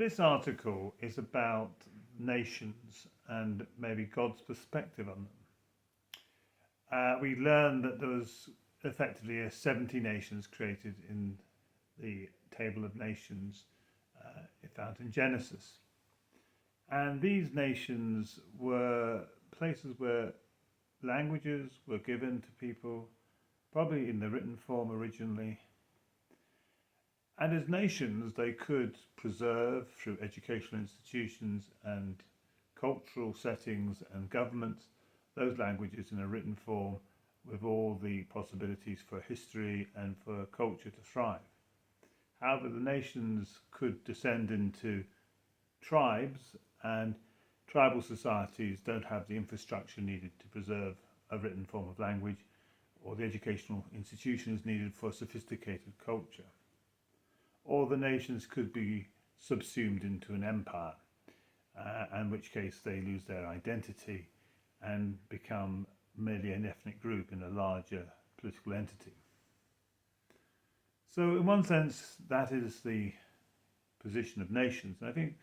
This article is about nations and maybe God's perspective on them. We learned that there was effectively 70 nations created in the Table of Nations found in Genesis. And these nations were places where languages were given to people, probably in the written form originally. And as nations, they could preserve through educational institutions and cultural settings and governments those languages in a written form with all the possibilities for history and for culture to thrive. However, the nations could descend into tribes, and tribal societies don't have the infrastructure needed to preserve a written form of language or the educational institutions needed for sophisticated culture. Or the nations could be subsumed into an empire, in which case they lose their identity and become merely an ethnic group in a larger political entity. So in one sense, that is the position of nations. And I think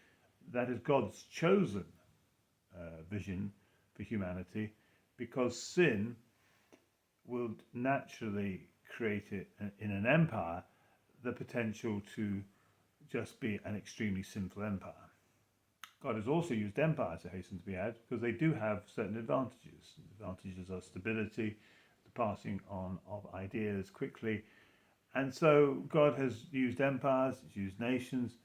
that is God's chosen vision for humanity, because sin will naturally create it in an empire the potential to just be an extremely sinful empire. God has also used empires, I hasten to be added, because they do have certain advantages. Advantages are stability, the passing on of ideas quickly. And so God has used empires, he's used nations.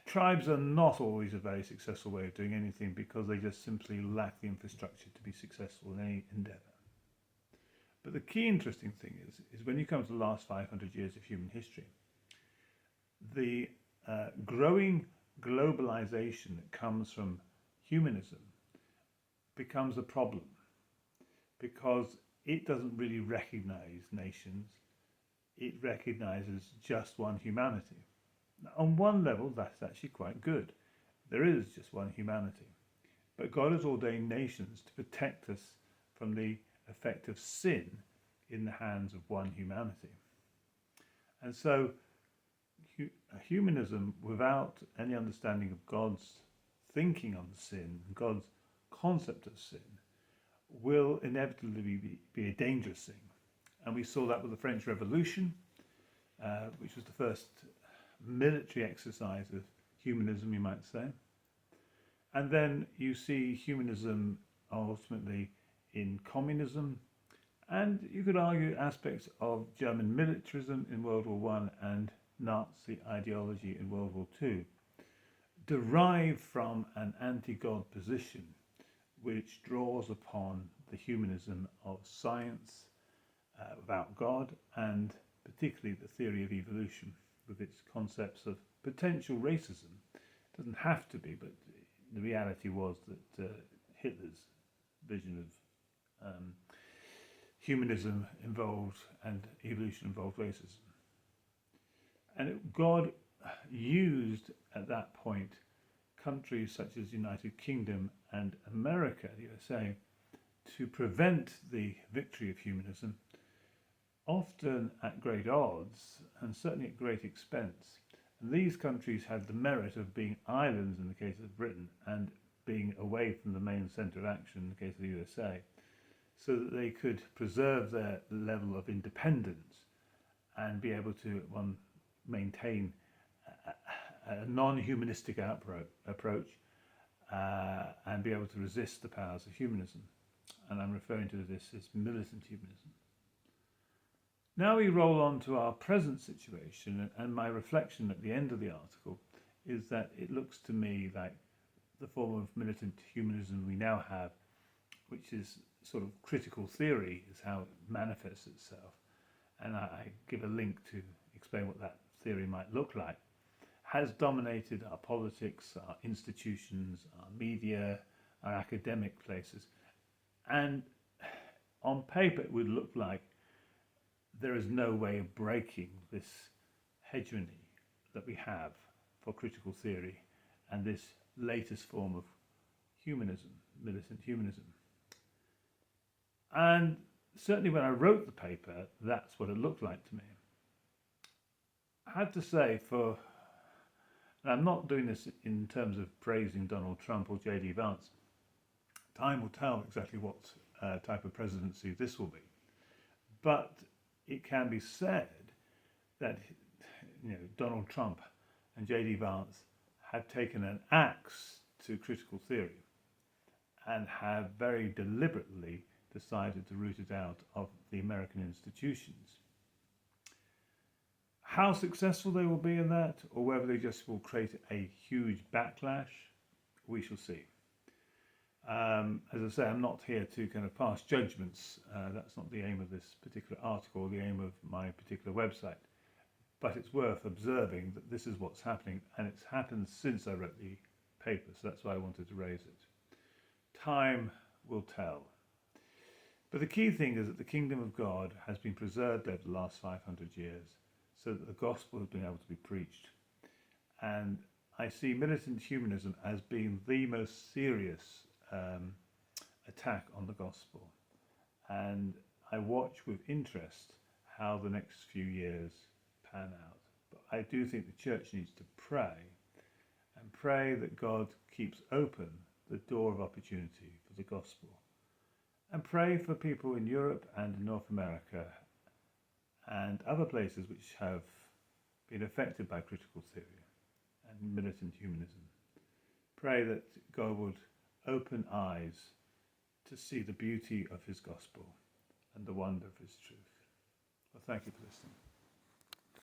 Tribes are not always a very successful way of doing anything because they just simply lack the infrastructure to be successful in any endeavour. But the key interesting thing is when you come to the last 500 years of human history, the growing globalization that comes from humanism becomes a problem because it doesn't really recognize nations. It recognizes just one humanity. Now, on one level, that's actually quite good. There is just one humanity. But God has ordained nations to protect us from the effect of sin in the hands of one humanity. And so humanism without any understanding of God's thinking on sin, God's concept of sin, will inevitably be a dangerous thing. And we saw that with the French Revolution, which was the first military exercise of humanism, you might say. And then you see humanism ultimately in communism, and you could argue aspects of German militarism in World War One and Nazi ideology in World War II, derived from an anti-God position which draws upon the humanism of science without God, and particularly the theory of evolution with its concepts of potential racism. It doesn't have to be, but the reality was that Hitler's vision of humanism involved and evolution involved racism. And God used at that point countries such as the United Kingdom and America, the USA, to prevent the victory of humanism, often at great odds and certainly at great expense. And these countries had the merit of being islands in the case of Britain and being away from the main centre of action in the case of the USA, so that they could preserve their level of independence and be able to maintain a non-humanistic approach and be able to resist the powers of humanism. And I'm referring to this as militant humanism. Now we roll on to our present situation, and my reflection at the end of the article is that it looks to me like the form of militant humanism we now have, which is sort of critical theory, is how it manifests itself. And I give a link to explain what that theory might look like, has dominated our politics, our institutions, our media, our academic places. And on paper, it would look like there is no way of breaking this hegemony that we have for critical theory and this latest form of humanism, militant humanism. And certainly when I wrote the paper, that's what it looked like to me. I had to say, for And I'm not doing this in terms of praising Donald Trump or J.D. Vance. Time will tell exactly what type of presidency this will be. But it can be said that Donald Trump and J.D. Vance have taken an axe to critical theory and have very deliberately decided to root it out of the American institutions. How successful they will be in that, or whether they just will create a huge backlash, we shall see. As I say, I'm not here to kind of pass judgments. That's not the aim of this particular article, or the aim of my particular website. But it's worth observing that this is what's happening, and it's happened since I wrote the paper, so that's why I wanted to raise it. Time will tell. But the key thing is that the kingdom of God has been preserved over the last 500 years, so that the gospel has been able to be preached. And I see militant humanism as being the most serious attack on the gospel. And I watch with interest how the next few years pan out. But I do think the church needs to pray, and pray that God keeps open the door of opportunity for the gospel. And pray for people in Europe and in North America and other places which have been affected by critical theory and militant humanism. Pray that God would open eyes to see the beauty of his gospel and the wonder of his truth. Well, thank you for listening.